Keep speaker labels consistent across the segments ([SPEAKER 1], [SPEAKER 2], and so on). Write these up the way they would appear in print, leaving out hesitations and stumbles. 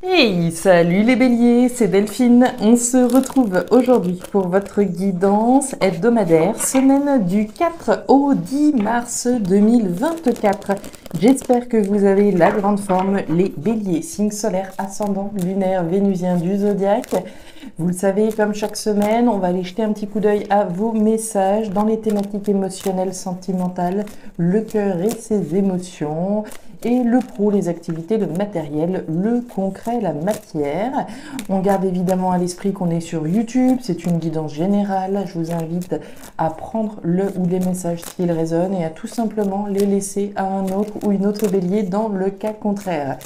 [SPEAKER 1] Hey, salut les béliers, c'est Delphine. On se retrouve aujourd'hui pour votre guidance hebdomadaire, semaine du 4 au 10 mars 2024. J'espère que vous avez la grande forme, les béliers, signe solaire, ascendant, lunaire, vénusien du zodiaque. Vous le savez, comme chaque semaine, on va aller jeter un petit coup d'œil à vos messages dans les thématiques émotionnelles, sentimentales, le cœur et ses émotions. Et le pro, les activités, le matériel, le concret, la matière. On garde évidemment à l'esprit qu'on est sur YouTube, c'est une guidance générale. Je vous invite à prendre le ou les messages s'ils résonnent et à tout simplement les laisser à un autre ou une autre bélier dans le cas contraire.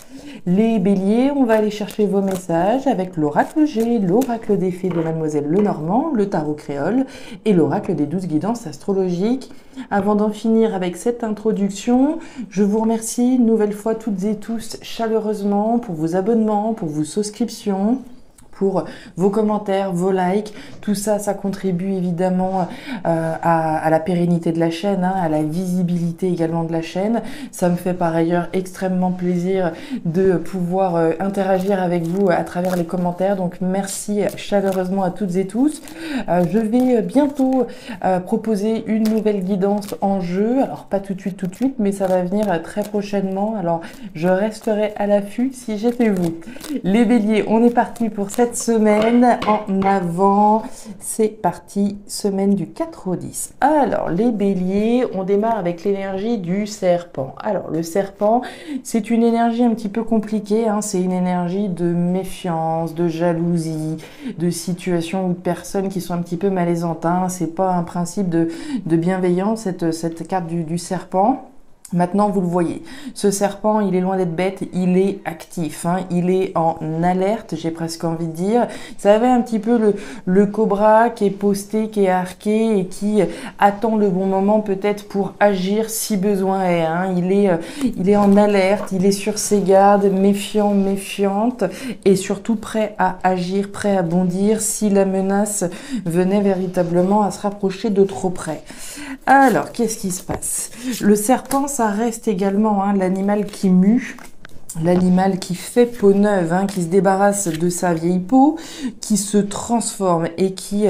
[SPEAKER 1] Les béliers, on va aller chercher vos messages avec l'oracle G, l'oracle des fées de Mademoiselle Lenormand, le tarot créole et l'oracle des 12 guidances astrologiques. Avant d'en finir avec cette introduction, je vous remercie une nouvelle fois toutes et tous chaleureusement pour vos abonnements, pour vos souscriptions, pour vos commentaires, vos likes. Tout ça, ça contribue évidemment à la pérennité de la chaîne, à la visibilité également de la chaîne. Ça me fait par ailleurs extrêmement plaisir de pouvoir interagir avec vous à travers les commentaires. Donc merci chaleureusement à toutes et tous. Je vais bientôt proposer une nouvelle guidance en jeu. Alors pas tout de suite, mais ça va venir très prochainement. Alors je resterai à l'affût si j'étais vous. Les béliers, on est parti pour cette semaine en avant. C'est parti, semaine du 4 au 10. Alors, les béliers, on démarre avec l'énergie du serpent. Alors, le serpent, c'est une énergie un petit peu compliquée. C'est une énergie de méfiance, de jalousie, de situations ou de personnes qui sont un petit peu malaisantes. C'est pas un principe de bienveillance, cette carte du serpent. Maintenant, vous le voyez, ce serpent, il est loin d'être bête, il est actif, il est en alerte, j'ai presque envie de dire. Ça avait un petit peu le cobra qui est posté, qui est arqué et qui attend le bon moment peut-être pour agir si besoin est. Il est en alerte, il est sur ses gardes, méfiant, méfiante et surtout prêt à agir, prêt à bondir si la menace venait véritablement à se rapprocher de trop près. Alors, qu'est-ce qui se passe? Le serpent, ça reste également l'animal qui mue, l'animal qui fait peau neuve, qui se débarrasse de sa vieille peau, qui se transforme et qui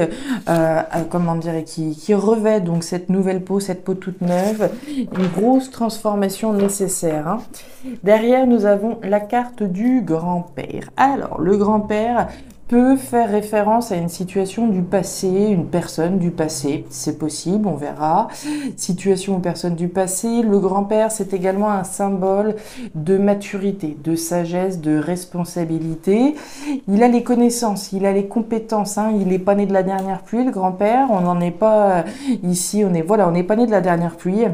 [SPEAKER 1] revêt donc cette nouvelle peau, cette peau toute neuve, une grosse transformation nécessaire. Derrière, nous avons la carte du grand-père. Alors, le grand-père peut faire référence à une situation du passé, une personne du passé, c'est possible, on verra. Situation ou personne du passé, le grand-père, c'est également un symbole de maturité, de sagesse, de responsabilité. Il a les connaissances, il a les compétences, il n'est pas né de la dernière pluie, le grand-père, on n'en est pas ici, on n'est pas né de la dernière pluie.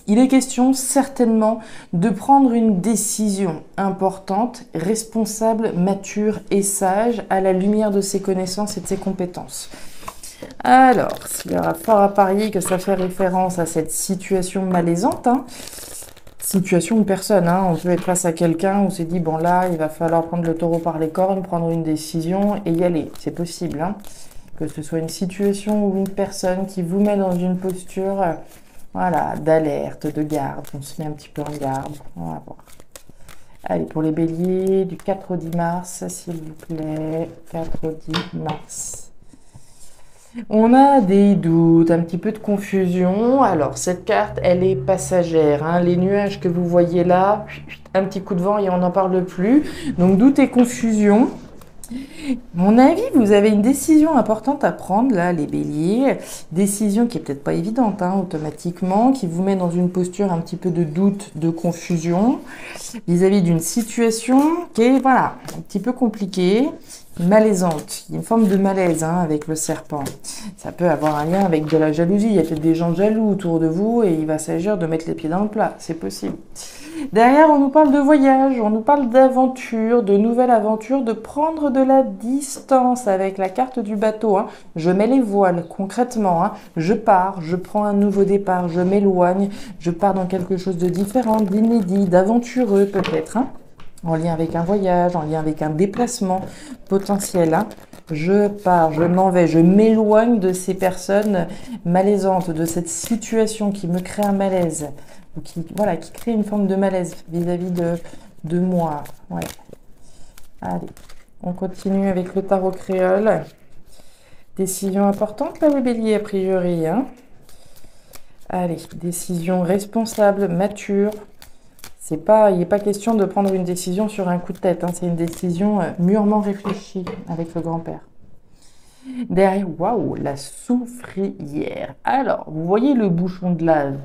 [SPEAKER 1] Il est question certainement de prendre une décision importante, responsable, mature et sage à la lumière de ses connaissances et de ses compétences. Alors, il y aura fort à parier que ça fait référence à cette situation malaisante, situation ou personne, on peut être face à quelqu'un où on s'est dit, bon là, il va falloir prendre le taureau par les cornes, prendre une décision et y aller, c'est possible, que ce soit une situation ou une personne qui vous met dans une posture... d'alerte, de garde. On se met un petit peu en garde. On va voir. Allez, pour les béliers, du 4 au 10 mars, s'il vous plaît. 4 au 10 mars. On a des doutes, un petit peu de confusion. Alors, cette carte, elle est passagère. Les nuages que vous voyez là, un petit coup de vent et on n'en parle plus. Donc, doute et confusion. Mon avis, vous avez une décision importante à prendre, là, les béliers. Décision qui est peut-être pas évidente, automatiquement, qui vous met dans une posture un petit peu de doute, de confusion, vis-à-vis d'une situation qui est, un petit peu compliquée, malaisante. Il y a une forme de malaise, avec le serpent. Ça peut avoir un lien avec de la jalousie. Il y a peut-être des gens jaloux autour de vous et il va s'agir de mettre les pieds dans le plat. C'est possible. Derrière, on nous parle de voyage, on nous parle d'aventure, de nouvelles aventures, de prendre de la distance avec la carte du bateau. Je mets les voiles, concrètement. Je pars, je prends un nouveau départ, je m'éloigne, je pars dans quelque chose de différent, d'inédit, d'aventureux peut-être. En lien avec un voyage, en lien avec un déplacement potentiel. Je pars, je m'en vais, je m'éloigne de ces personnes malaisantes, de cette situation qui me crée un malaise. Qui crée une forme de malaise vis-à-vis de moi. Ouais. Allez, on continue avec le tarot créole. Décision importante là, les béliers, a priori. Hein. Allez, décision responsable, mature. Il n'est pas question de prendre une décision sur un coup de tête. Hein. C'est une décision mûrement réfléchie avec le grand-père. Derrière, waouh, la soufrière. Alors, vous voyez le bouchon de lave,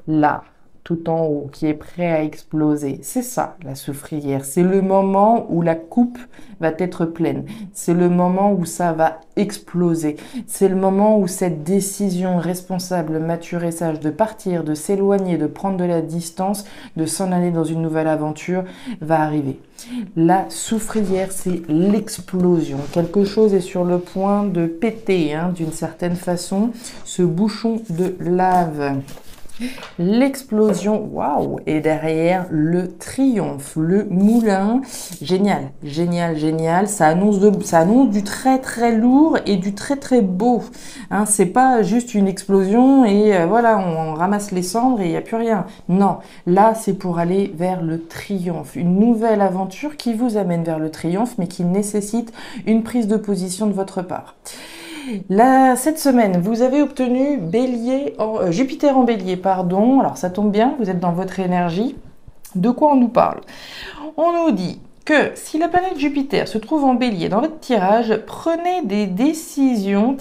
[SPEAKER 1] là, tout en haut, qui est prêt à exploser. C'est ça, la soufrière. C'est le moment où la coupe va être pleine. C'est le moment où ça va exploser. C'est le moment où cette décision responsable, mature et sage de partir, de s'éloigner, de prendre de la distance, de s'en aller dans une nouvelle aventure va arriver. La soufrière, c'est l'explosion. Quelque chose est sur le point de péter, hein, d'une certaine façon. Ce bouchon de lave. L'explosion, waouh, et derrière le triomphe, le moulin, génial, génial, génial. Ça annonce du très très lourd et du très très beau. Hein, c'est pas juste une explosion et voilà, on ramasse les cendres et il n'y a plus rien. Non, là c'est pour aller vers le triomphe, une nouvelle aventure qui vous amène vers le triomphe, mais qui nécessite une prise de position de votre part. Là, cette semaine, vous avez obtenu Jupiter en bélier, pardon. Alors ça tombe bien, vous êtes dans votre énergie. De quoi on nous parle? On nous dit que si la planète Jupiter se trouve en bélier dans votre tirage, prenez des décisions,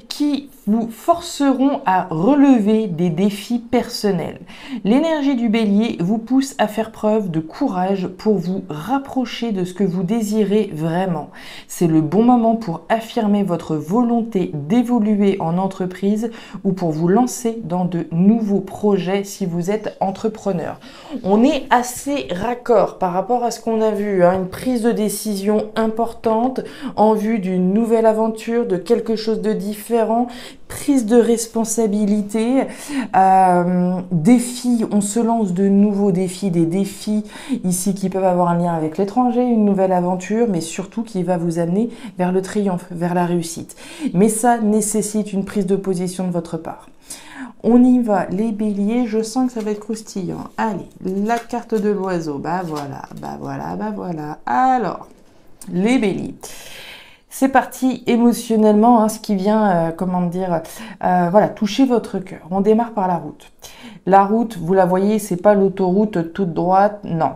[SPEAKER 1] qui vous forceront à relever des défis personnels. L'énergie du bélier vous pousse à faire preuve de courage pour vous rapprocher de ce que vous désirez vraiment. C'est le bon moment pour affirmer votre volonté d'évoluer en entreprise ou pour vous lancer dans de nouveaux projets si vous êtes entrepreneur. On est assez raccord par rapport à ce qu'on a vu, hein, une prise de décision importante en vue d'une nouvelle aventure, de quelque chose de différent, prise de responsabilité, défis, on se lance de nouveaux défis, des défis ici qui peuvent avoir un lien avec l'étranger, une nouvelle aventure, mais surtout qui va vous amener vers le triomphe, vers la réussite. Mais ça nécessite une prise de position de votre part. On y va, les béliers, je sens que ça va être croustillant. Allez, la carte de l'oiseau, bah voilà, bah voilà, bah voilà. Alors, les béliers. C'est parti émotionnellement, hein, ce qui vient, voilà, toucher votre cœur. On démarre par la route. La route, vous la voyez, c'est pas l'autoroute toute droite, non.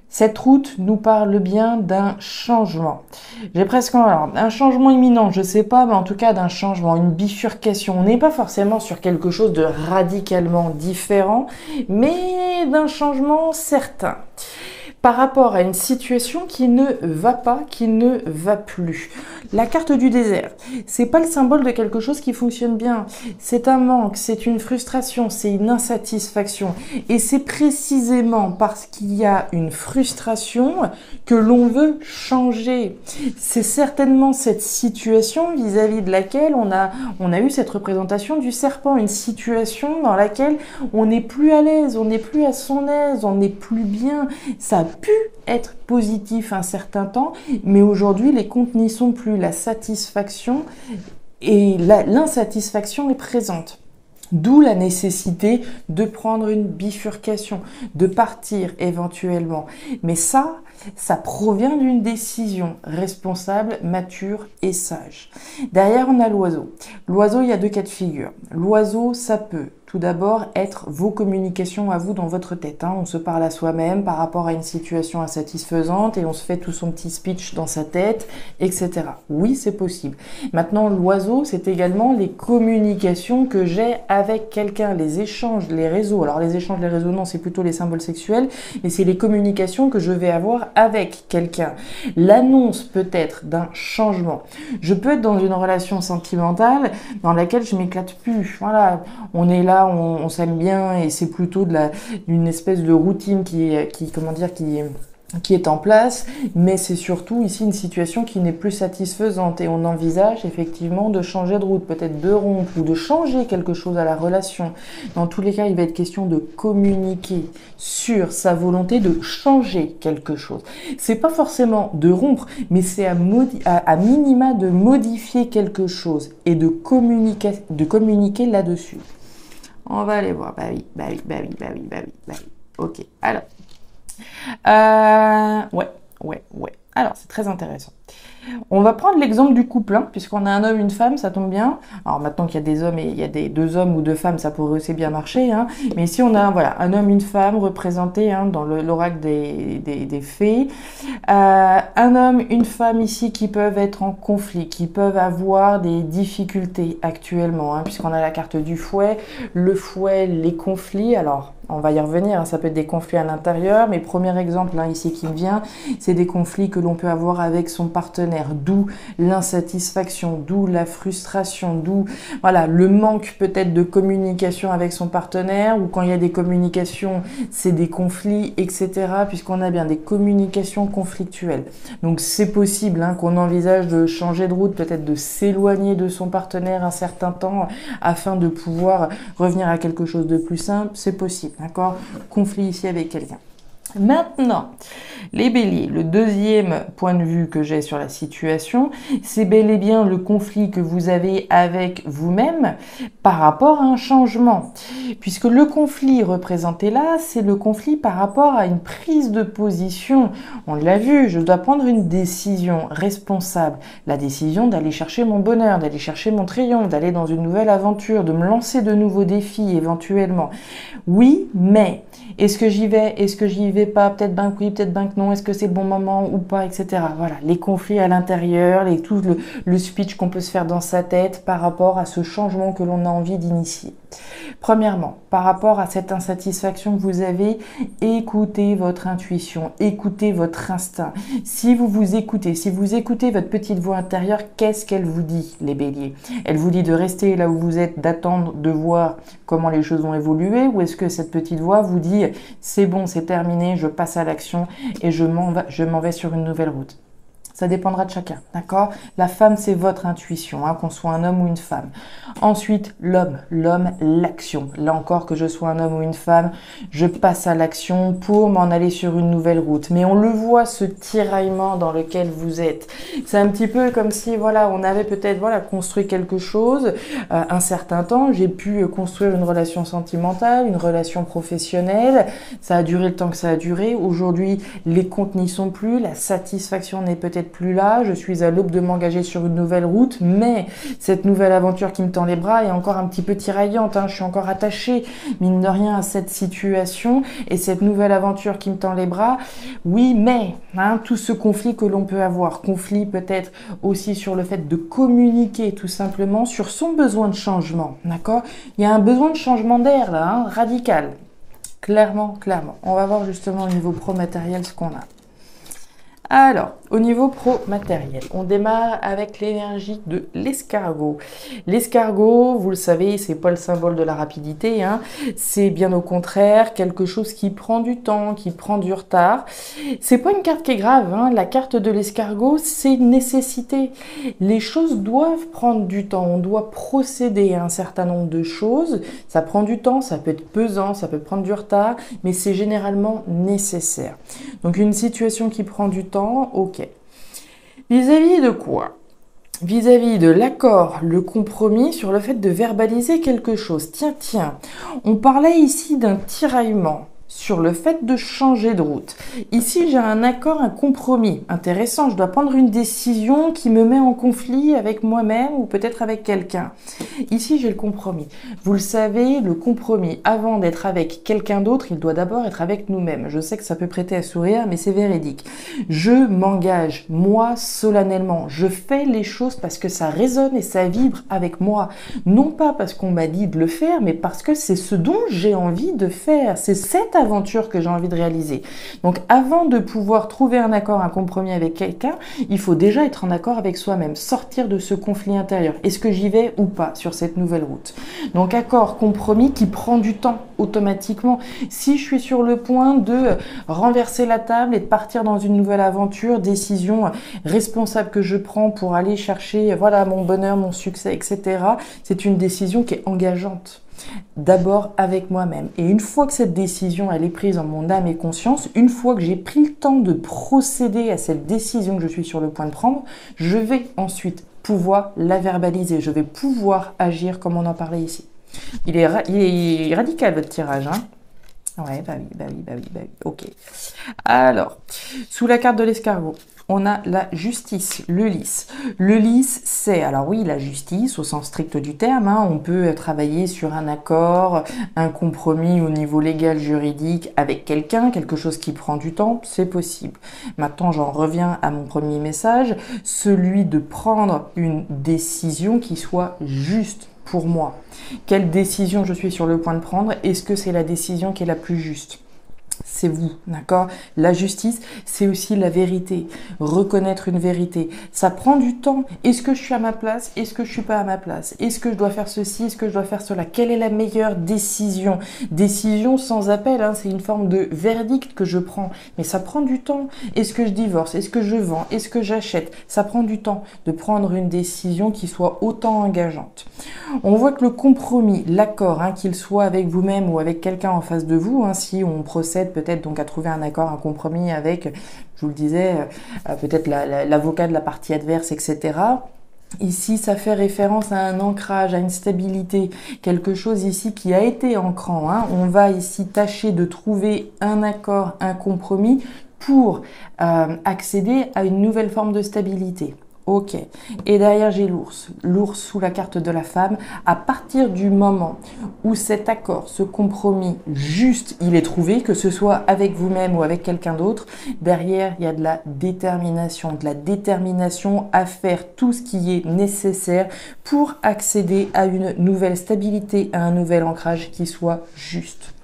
[SPEAKER 1] Cette route nous parle bien d'un changement. J'ai presque un changement imminent, je sais pas, mais en tout cas d'un changement, une bifurcation. On n'est pas forcément sur quelque chose de radicalement différent, mais d'un changement certain. Par rapport à une situation qui ne va pas, qui ne va plus. La carte du désert, c'est pas le symbole de quelque chose qui fonctionne bien. C'est un manque, c'est une frustration, c'est une insatisfaction. Et c'est précisément parce qu'il y a une frustration que l'on veut changer. C'est certainement cette situation vis-à-vis de laquelle on a eu cette représentation du serpent, une situation dans laquelle on n'est plus à l'aise, on n'est plus à son aise, on n'est plus bien. Ça a pu être positif un certain temps, mais aujourd'hui les comptes n'y sont plus. La satisfaction et l'insatisfaction est présente. D'où la nécessité de prendre une bifurcation, de partir éventuellement. Mais ça provient d'une décision responsable, mature et sage. Derrière, on a l'oiseau. L'oiseau, il y a deux cas de figure. L'oiseau, ça peut tout d'abord être vos communications à vous dans votre tête. Hein. On se parle à soi-même par rapport à une situation insatisfaisante et on se fait tout son petit speech dans sa tête, etc. Oui, c'est possible. Maintenant, l'oiseau, c'est également les communications que j'ai avec quelqu'un, les échanges, les réseaux. Alors les échanges, les réseaux, non, c'est plutôt les symboles sexuels, mais c'est les communications que je vais avoir avec quelqu'un. L'annonce peut-être d'un changement. Je peux être dans une relation sentimentale dans laquelle je m'éclate plus. Voilà, on est là, on s'aime bien et c'est plutôt d'une espèce de routine qui est en place, mais c'est surtout ici une situation qui n'est plus satisfaisante et on envisage effectivement de changer de route, peut-être de rompre ou de changer quelque chose à la relation. Dans tous les cas, il va être question de communiquer sur sa volonté de changer quelque chose. C'est pas forcément de rompre, mais c'est à minima de modifier quelque chose et de communiquer là-dessus. On va aller voir. Bah oui. Ok. Alors. Ouais. ouais. Alors, c'est très intéressant. On va prendre l'exemple du couple, hein, puisqu'on a un homme, une femme, ça tombe bien. Alors maintenant qu'il y a des hommes et il y a des deux hommes ou deux femmes, ça pourrait aussi bien marcher. Hein. Mais ici, on a voilà, un homme, une femme représentés hein, dans l'oracle des fées. Un homme, une femme ici qui peuvent être en conflit, qui peuvent avoir des difficultés actuellement, hein, puisqu'on a la carte du fouet, le fouet, les conflits. Alors, on va y revenir, hein, ça peut être des conflits à l'intérieur, mais premier exemple là, ici qui me vient, c'est des conflits que l'on peut avoir avec son partenaire, d'où l'insatisfaction, d'où la frustration, d'où voilà, le manque peut-être de communication avec son partenaire, ou quand il y a des communications, c'est des conflits, etc., puisqu'on a bien des communications conflictuelles. Donc c'est possible hein, qu'on envisage de changer de route, peut-être de s'éloigner de son partenaire un certain temps, afin de pouvoir revenir à quelque chose de plus simple, c'est possible. D'accord? Conflit ici avec quelqu'un. Maintenant, les béliers, le deuxième point de vue que j'ai sur la situation, c'est bel et bien le conflit que vous avez avec vous-même par rapport à un changement. Puisque le conflit représenté là, c'est le conflit par rapport à une prise de position. On l'a vu, je dois prendre une décision responsable. La décision d'aller chercher mon bonheur, d'aller chercher mon triomphe, d'aller dans une nouvelle aventure, de me lancer de nouveaux défis éventuellement. Oui, mais est-ce que j'y vais? Est-ce que j'y vais pas? Peut-être ben que oui, peut-être ben que non. Est-ce que c'est le bon moment ou pas, etc. Voilà, les conflits à l'intérieur, tout le speech qu'on peut se faire dans sa tête par rapport à ce changement que l'on a envie d'initier. Premièrement, par rapport à cette insatisfaction que vous avez, écoutez votre intuition, écoutez votre instinct. Si vous vous écoutez, si vous écoutez votre petite voix intérieure, qu'est-ce qu'elle vous dit, les béliers? Elle vous dit de rester là où vous êtes, d'attendre, de voir comment les choses vont évoluer, ou est-ce que cette petite voix vous dit c'est bon, c'est terminé, je passe à l'action et je m'en vais sur une nouvelle route? Ça dépendra de chacun, d'accord? La femme, c'est votre intuition, hein, qu'on soit un homme ou une femme. Ensuite, l'homme, l'action. Là encore, que je sois un homme ou une femme, je passe à l'action pour m'en aller sur une nouvelle route. Mais on le voit, ce tiraillement dans lequel vous êtes. C'est un petit peu comme si, voilà, on avait peut-être, voilà, construit quelque chose, un certain temps. J'ai pu construire une relation sentimentale, une relation professionnelle. Ça a duré le temps que ça a duré. Aujourd'hui, les comptes n'y sont plus, la satisfaction n'est peut-être plus là, je suis à l'aube de m'engager sur une nouvelle route, mais cette nouvelle aventure qui me tend les bras est encore un petit peu tiraillante, hein, je suis encore attachée, mine de rien, à cette situation, et cette nouvelle aventure qui me tend les bras, oui, mais, hein, tout ce conflit que l'on peut avoir, conflit peut-être aussi sur le fait de communiquer tout simplement sur son besoin de changement, d'accord? Il y a un besoin de changement d'air là, hein, radical, clairement. On va voir justement au niveau pro-matériel ce qu'on a. Alors, au niveau pro-matériel, on démarre avec l'énergie de l'escargot. L'escargot, vous le savez, c'est pas le symbole de la rapidité, hein. C'est bien au contraire quelque chose qui prend du temps, qui prend du retard. C'est pas une carte qui est grave, hein. La carte de l'escargot, c'est une nécessité. Les choses doivent prendre du temps, on doit procéder à un certain nombre de choses. Ça prend du temps, ça peut être pesant, ça peut prendre du retard, mais c'est généralement nécessaire. Donc une situation qui prend du temps, ok. Vis-à-vis de quoi? Vis-à-vis de l'accord, le compromis sur le fait de verbaliser quelque chose. Tiens, on parlait ici d'un tiraillement sur le fait de changer de route. Ici, j'ai un accord, un compromis intéressant. Je dois prendre une décision qui me met en conflit avec moi-même ou peut-être avec quelqu'un. Ici, j'ai le compromis. Vous le savez, le compromis, avant d'être avec quelqu'un d'autre, il doit d'abord être avec nous-mêmes. Je sais que ça peut prêter à sourire, mais c'est véridique. Je m'engage, moi, solennellement. Je fais les choses parce que ça résonne et ça vibre avec moi. Non pas parce qu'on m'a dit de le faire, mais parce que c'est ce dont j'ai envie de faire. C'est cette aventure que j'ai envie de réaliser. Donc avant de pouvoir trouver un accord, un compromis avec quelqu'un, il faut déjà être en accord avec soi-même, sortir de ce conflit intérieur. Est-ce que j'y vais ou pas sur cette nouvelle route? Donc accord, compromis qui prend du temps automatiquement. Si je suis sur le point de renverser la table et de partir dans une nouvelle aventure, décision responsable que je prends pour aller chercher voilà, mon bonheur, mon succès, etc., c'est une décision qui est engageante. D'abord avec moi-même. Et une fois que cette décision elle est prise en mon âme et conscience, une fois que j'ai pris le temps de procéder à cette décision que je suis sur le point de prendre, je vais ensuite pouvoir la verbaliser. Je vais pouvoir agir comme on en parlait ici. Il est radical votre tirage, hein. Ouais, bah oui, bah oui, bah oui, bah oui. Ok. Alors, sous la carte de l'escargot, on a la justice, le lys. Le lys, c'est, alors oui, la justice au sens strict du terme, hein, on peut travailler sur un accord, un compromis au niveau légal, juridique avec quelqu'un, quelque chose qui prend du temps, c'est possible. Maintenant, j'en reviens à mon premier message, celui de prendre une décision qui soit juste pour moi. Quelle décision je suis sur le point de prendre? Est-ce que c'est la décision qui est la plus juste? C'est vous, d'accord? La justice, c'est aussi la vérité. Reconnaître une vérité. Ça prend du temps. Est-ce que je suis à ma place? Est-ce que je suis pas à ma place? Est-ce que je dois faire ceci? Est-ce que je dois faire cela? Quelle est la meilleure décision? Décision sans appel, hein, c'est une forme de verdict que je prends. Mais ça prend du temps. Est-ce que je divorce? Est-ce que je vends? Est-ce que j'achète? Ça prend du temps de prendre une décision qui soit autant engageante. On voit que le compromis, l'accord, hein, qu'il soit avec vous-même ou avec quelqu'un en face de vous, hein, si on procède peut-être donc à trouver un accord, un compromis avec, je vous le disais, peut-être l'avocat de la partie adverse, etc. Ici, ça fait référence à un ancrage, à une stabilité, quelque chose ici qui a été ancrant, hein. On va ici tâcher de trouver un accord, un compromis pour accéder à une nouvelle forme de stabilité. Ok. Et derrière, j'ai l'ours. L'ours sous la carte de la femme. À partir du moment où cet accord, ce compromis juste, il est trouvé, que ce soit avec vous-même ou avec quelqu'un d'autre, derrière, il y a de la détermination à faire tout ce qui est nécessaire pour accéder à une nouvelle stabilité, à un nouvel ancrage qui soit juste.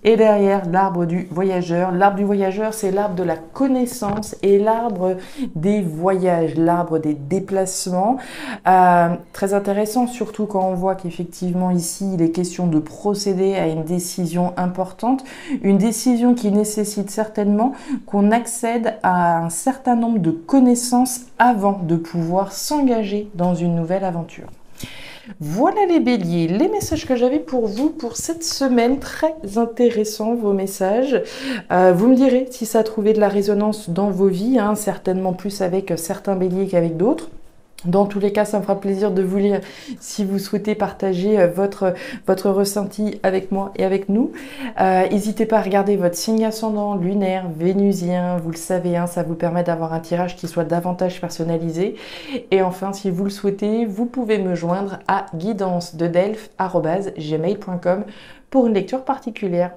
[SPEAKER 1] Et derrière, l'arbre du voyageur. L'arbre du voyageur, c'est l'arbre de la connaissance et l'arbre des voyages, l'arbre des déplacements. Très intéressant, surtout quand on voit qu'effectivement ici, il est question de procéder à une décision importante. Une décision qui nécessite certainement qu'on accède à un certain nombre de connaissances avant de pouvoir s'engager dans une nouvelle aventure. Voilà les béliers, les messages que j'avais pour vous pour cette semaine. Très intéressants vos messages. Vous me direz si ça a trouvé de la résonance dans vos vies, hein, certainement plus avec certains béliers qu'avec d'autres. Dans tous les cas, ça me fera plaisir de vous lire si vous souhaitez partager votre ressenti avec moi et avec nous. N'hésitez pas à regarder votre signe ascendant, lunaire, vénusien. Vous le savez, hein, ça vous permet d'avoir un tirage qui soit davantage personnalisé. Et enfin, si vous le souhaitez, vous pouvez me joindre à guidance-de-delphes@gmail.com pour une lecture particulière.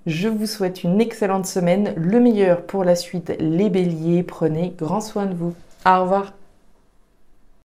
[SPEAKER 1] Je vous souhaite une excellente semaine. Le meilleur pour la suite, les béliers. Prenez grand soin de vous. Au revoir.